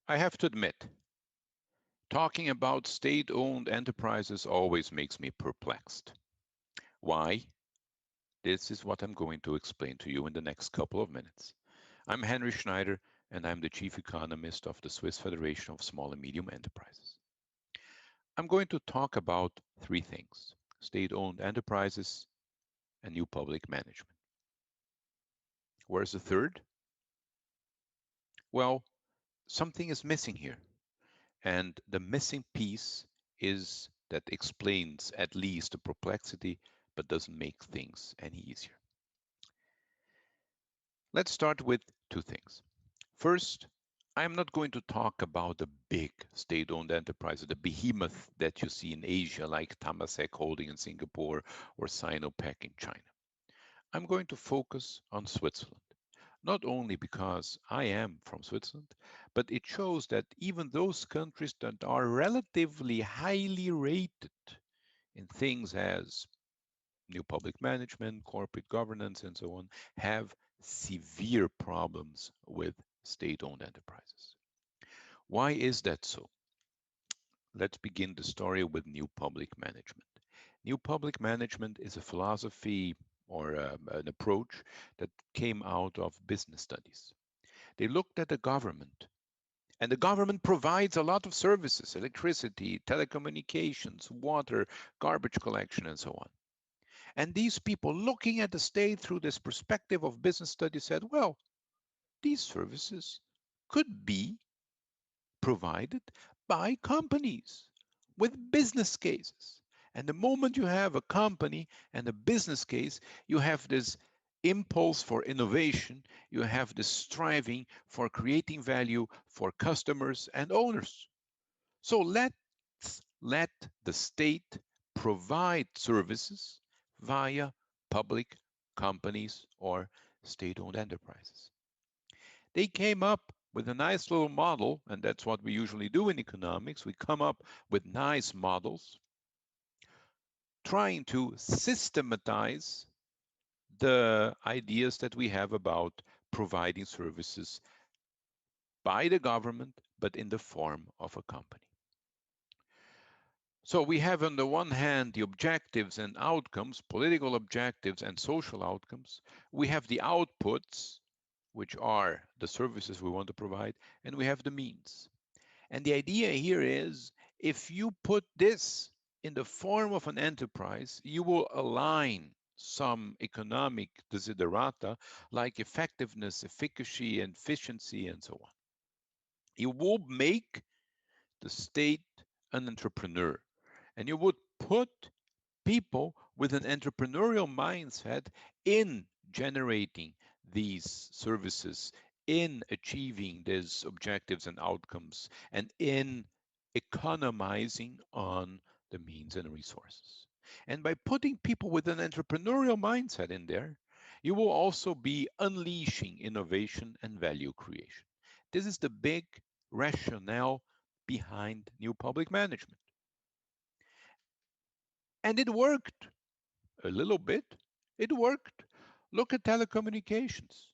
I have to admit, talking about state-owned enterprises always makes me perplexed. Why? This is what I'm going to explain to you in the next couple of minutes. I'm Henrique Schneider, and I'm the Chief Economist of the Swiss Federation of Small and Medium Enterprises. I'm going to talk about three things: state-owned enterprises and new public management. Where's the third? Well, something is missing here. And the missing piece is that explains at least the perplexity, but doesn't make things any easier. Let's start with two things. First, I'm not going to talk about the big state-owned enterprises, the behemoth that you see in Asia, like Temasek Holding in Singapore or Sinopec in China. I'm going to focus on Switzerland, not only because I am from Switzerland, but it shows that even those countries that are relatively highly rated in things as new public management, corporate governance, and so on, have severe problems with state-owned enterprises. Why is that so? Let's begin the story with new public management. New public management is a philosophy or an approach that came out of business studies. They looked at the government, and the government provides a lot of services: electricity, telecommunications, water, garbage collection, and so on. And these people looking at the state through this perspective of business studies said, well, these services could be provided by companies with business cases. And the moment you have a company and a business case, you have this impulse for innovation, you have this striving for creating value for customers and owners. So let's let the state provide services via public companies or state-owned enterprises. They came up with a nice little model, and that's what we usually do in economics. We come up with nice models trying to systematize the ideas that we have about providing services by the government, but in the form of a company. So we have on the one hand the objectives and outcomes, political objectives and social outcomes. We have the outputs, which are the services we want to provide, and we have the means. And the idea here is if you put this in the form of an enterprise, you will align some economic desiderata like effectiveness, efficacy, and efficiency, and so on. You will make the state an entrepreneur, and you would put people with an entrepreneurial mindset in generating these services, in achieving these objectives and outcomes, and in economizing on the means and resources. And by putting people with an entrepreneurial mindset in there, you will also be unleashing innovation and value creation. This is the big rationale behind new public management. And it worked a little bit. It worked. Look at telecommunications.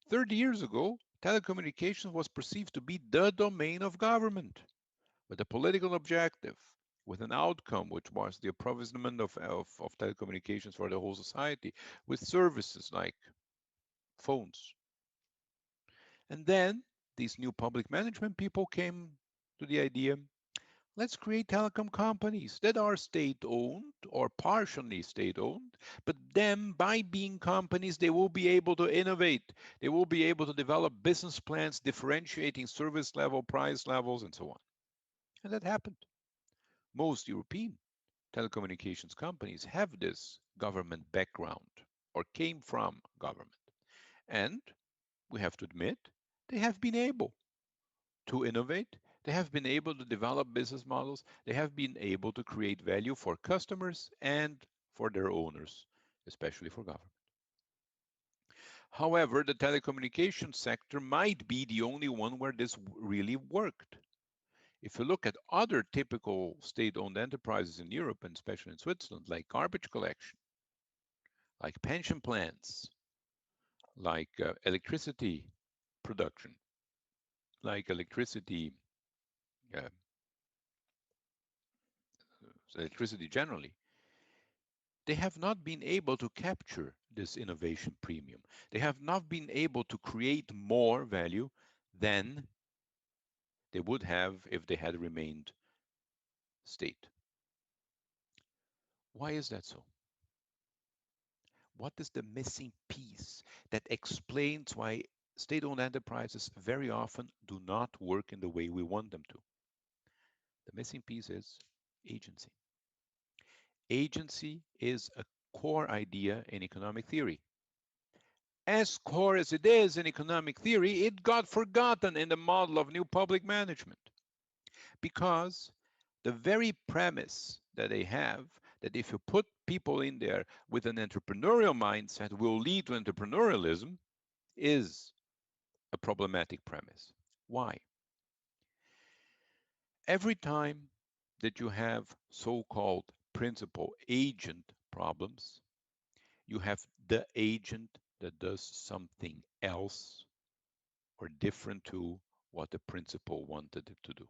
30 years ago, telecommunications was perceived to be the domain of government with a political objective, with an outcome, which was the approvisionment of telecommunications for the whole society, with services like phones. And then these new public management people came to the idea, let's create telecom companies that are state-owned or partially state-owned, but then by being companies, they will be able to innovate. They will be able to develop business plans, differentiating service level, price levels, and so on. And that happened. Most European telecommunications companies have this government background or came from government. And we have to admit, they have been able to innovate. They have been able to develop business models. They have been able to create value for customers and for their owners, especially for government. However, the telecommunications sector might be the only one where this really worked. If you look at other typical state-owned enterprises in Europe, and especially in Switzerland, like garbage collection, like pension plans, like electricity production, like uh, electricity generally, they have not been able to capture this innovation premium. They have not been able to create more value than they would have if they had remained state. Why is that so? What is the missing piece that explains why state-owned enterprises very often do not work in the way we want them to? The missing piece is agency. Agency is a core idea in economic theory. As core as it is in economic theory, it got forgotten in the model of new public management because the very premise that they have, that if you put people in there with an entrepreneurial mindset will lead to entrepreneurialism, is a problematic premise. Why? Every time that you have so-called principal agent problems, you have the agent that does something else or different to what the principal wanted it to do.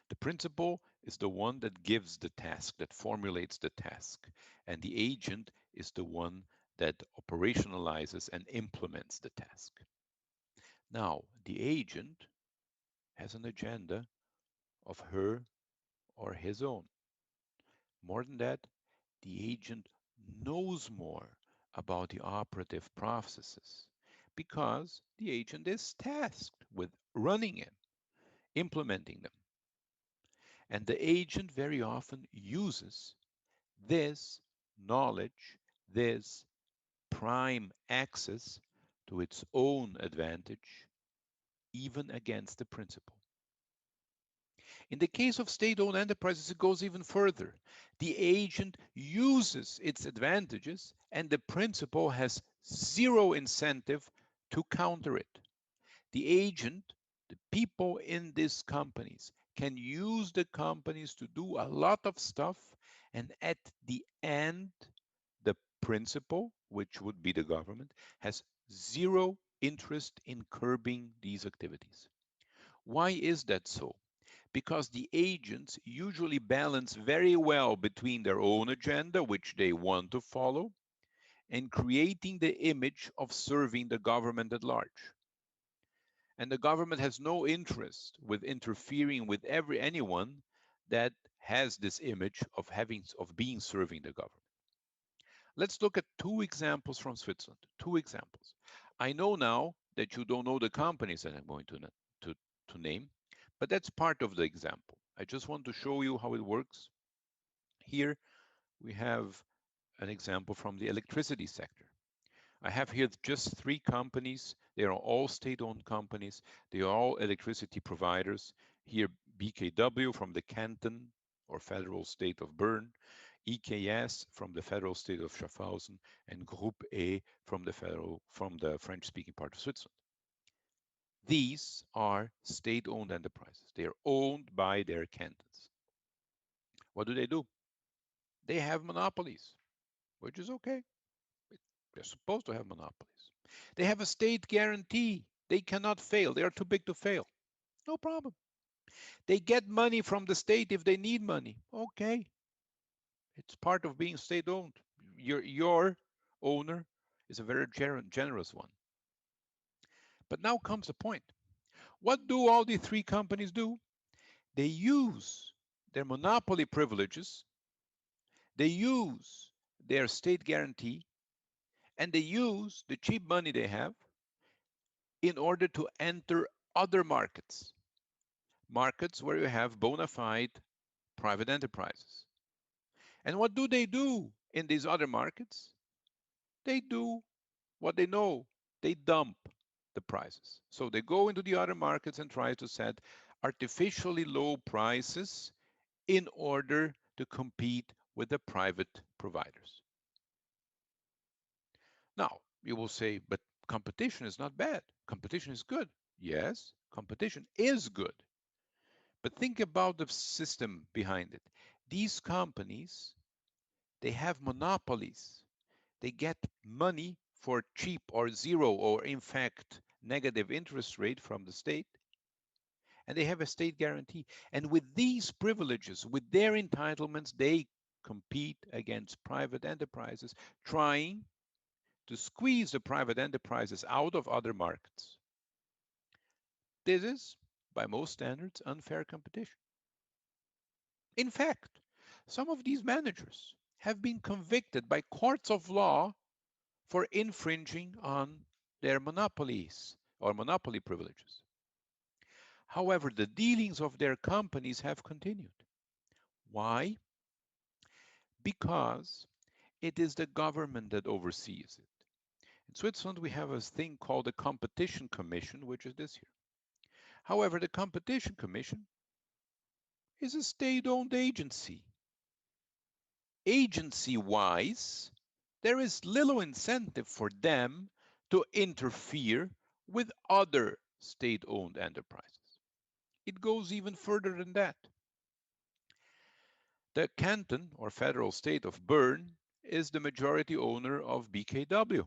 The principal is the one that gives the task, that formulates the task, and the agent is the one that operationalizes and implements the task. Now, the agent has an agenda of her or his own. More than that, the agent knows more about the operative processes because the agent is tasked with running it, implementing them. And the agent very often uses this knowledge, this prime access to its own advantage, even against the principal. In the case of state-owned enterprises, it goes even further. The agent uses its advantages, and the principal has zero incentive to counter it. The agent, the people in these companies, can use the companies to do a lot of stuff, and at the end, the principal, which would be the government, has zero interest in curbing these activities. Why is that so? Because the agents usually balance very well between their own agenda, which they want to follow, and creating the image of serving the government at large. And the government has no interest with interfering with anyone that has this image of being serving the government. Let's look at two examples from Switzerland. Two examples. I know now that you don't know the companies that I'm going to, to name, but that's part of the example. I just want to show you how it works. Here we have an example from the electricity sector. I have here just three companies. They are all state-owned companies. They are all electricity providers. Here, BKW from the canton or federal state of Bern, EKS from the federal state of Schaffhausen, and Groupe E from the French-speaking part of Switzerland. These are state-owned enterprises. They are owned by their cantons. What do? They have monopolies, which is okay. They're supposed to have monopolies. They have a state guarantee. They cannot fail. They are too big to fail. No problem. They get money from the state if they need money. Okay. It's part of being state owned. Your owner is a very generous one. But now comes the point. What do all the three companies do? They use their monopoly privileges, they use their state guarantee, and they use the cheap money they have in order to enter other markets, markets where you have bona fide private enterprises. And what do they do in these other markets? They do what they know. They dump the prices. So they go into the other markets and try to set artificially low prices in order to compete with the private providers. Now, you will say, but competition is not bad. Competition is good. Yes, competition is good. But think about the system behind it. These companies, they have monopolies. They get money for cheap or zero or in fact negative interest rate from the state, and they have a state guarantee. And with these privileges, with their entitlements, they compete against private enterprises, trying to squeeze the private enterprises out of other markets. This is, by most standards, unfair competition. In fact, some of these managers have been convicted by courts of law for infringing on their monopolies or monopoly privileges. However, the dealings of their companies have continued. Why? Because it is the government that oversees it. In Switzerland, we have a thing called the Competition Commission, which is this here. However, the Competition Commission is a state-owned agency. Agency-wise, there is little incentive for them to interfere with other state-owned enterprises. It goes even further than that. The canton or federal state of Bern is the majority owner of BKW.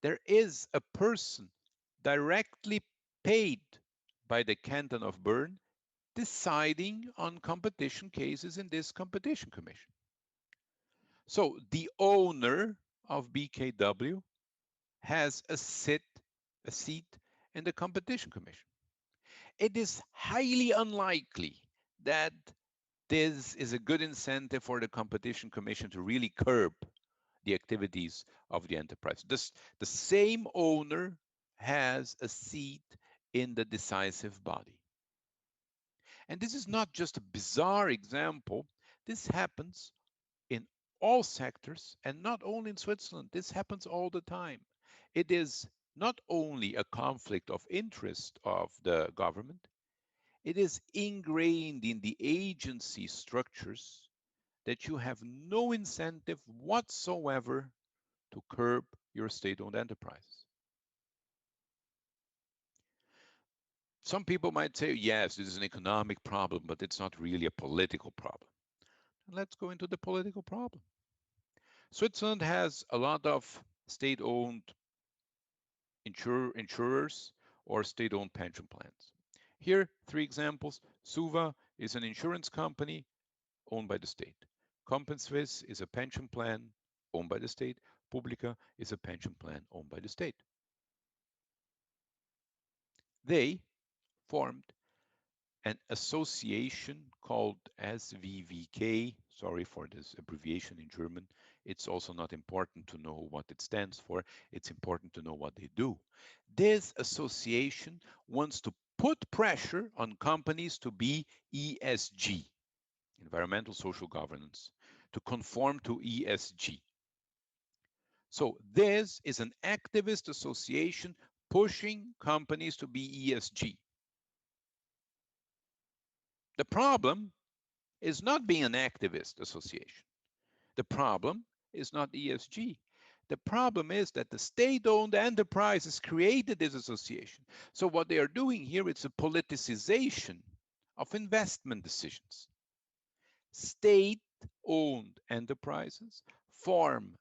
There is a person directly paid by the canton of Bern deciding on competition cases in this competition commission. So the owner of BKW has a seat in the competition commission. It is highly unlikely that this is a good incentive for the competition commission to really curb the activities of the enterprise. The same owner has a seat in the decisive body. And this is not just a bizarre example. This happens in all sectors and not only in Switzerland. This happens all the time. It is not only a conflict of interest of the government, it is ingrained in the agency structures that you have no incentive whatsoever to curb your state-owned enterprises. Some people might say, yes, this is an economic problem, but it's not really a political problem. And let's go into the political problem. Switzerland has a lot of state-owned insurers or state-owned pension plans. Here, three examples. Suva is an insurance company owned by the state. Compenswiss is a pension plan owned by the state. Publica is a pension plan owned by the state. They formed an association called SVVK. Sorry for this abbreviation in German. It's also not important to know what it stands for. It's important to know what they do. This association wants to put pressure on companies to be ESG, environmental social governance, to conform to ESG. So this is an activist association pushing companies to be ESG. The problem is not being an activist association. The problem is not ESG. The problem is that the state-owned enterprises created this association. So what they are doing here is a politicization of investment decisions. State-owned enterprises form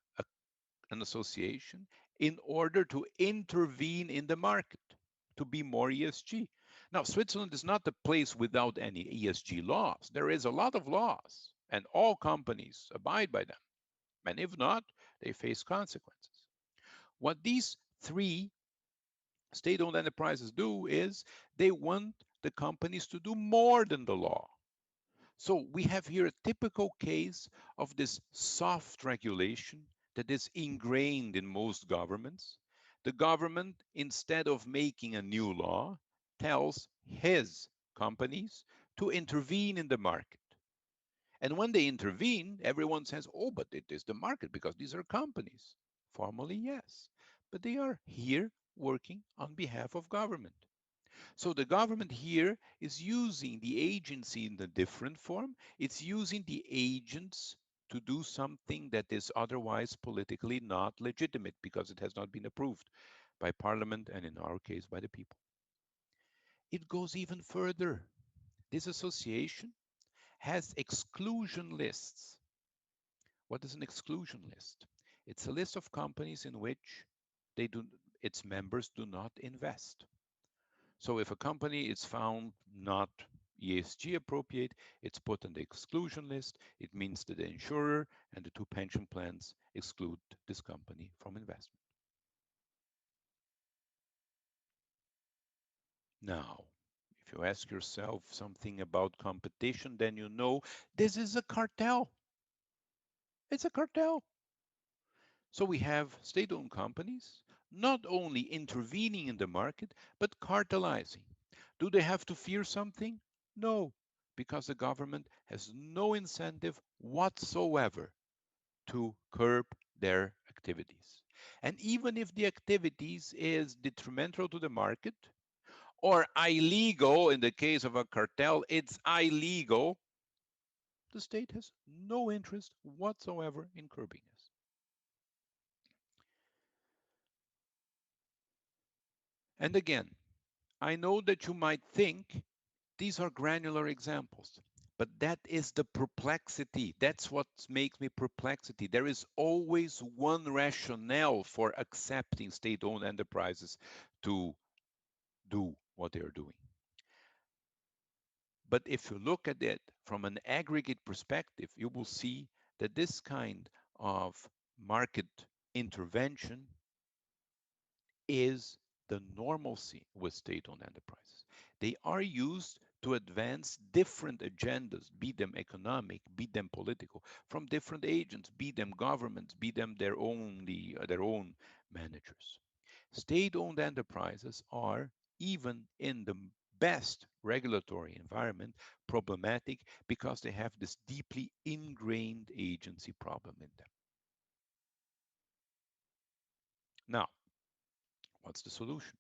an association in order to intervene in the market, to be more ESG. Now, Switzerland is not a place without any ESG laws. There is a lot of laws, and all companies abide by them. And if not, they face consequences. What these three state-owned enterprises do is they want the companies to do more than the law. So we have here a typical case of this soft regulation that is ingrained in most governments. The government, instead of making a new law, tells his companies to intervene in the market. And when they intervene, everyone says, oh, but it is the market because these are companies. Formally, yes, but they are here working on behalf of government. So the government here is using the agency in a different form. It's using the agents to do something that is otherwise politically not legitimate because it has not been approved by parliament and in our case by the people. It goes even further. This association has exclusion lists. What is an exclusion list? It's a list of companies in which they do, its members do not invest. So if a company is found not ESG appropriate, it's put on the exclusion list. It means that the insurer and the two pension plans exclude this company from investment. Now, if you ask yourself something about competition, then you know this is a cartel. It's a cartel. So we have state-owned companies not only intervening in the market, but cartelizing. Do they have to fear something? No, because the government has no incentive whatsoever to curb their activities. And even if the activities is detrimental to the market or illegal in the case of a cartel, it's illegal, the state has no interest whatsoever in curbing this. And again, I know that you might think these are granular examples, but that is the perplexity. That's what makes me perplexity. There is always one rationale for accepting state-owned enterprises to do what they are doing. But if you look at it from an aggregate perspective, you will see that this kind of market intervention is the normalcy with state-owned enterprises. They are used to advance different agendas, be them economic, be them political, from different agents, be them governments, be them their own managers. State-owned enterprises are, even in the best regulatory environment, problematic because they have this deeply ingrained agency problem in them. Now, what's the solution?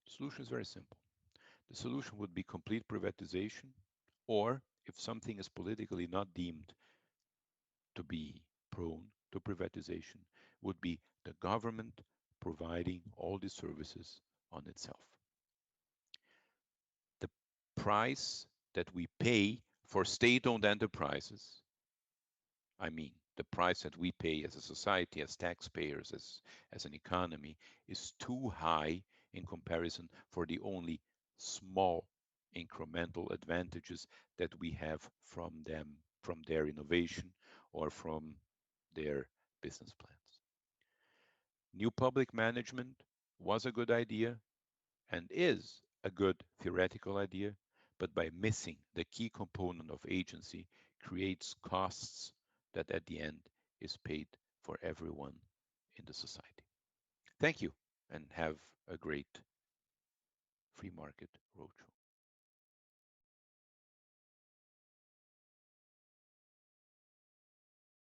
The solution is very simple. The solution would be complete privatization, or if something is politically not deemed to be prone to privatization, would be the government providing all the services on itself. The price that we pay for state-owned enterprises, I mean, the price that we pay as a society, as taxpayers, as an economy, is too high in comparison for the only small incremental advantages that we have from them, from their innovation or from their business plans. New public management was a good idea and is a good theoretical idea, but by missing the key component of agency creates costs that at the end is paid for everyone in the society. Thank you and have a great free market roadshow.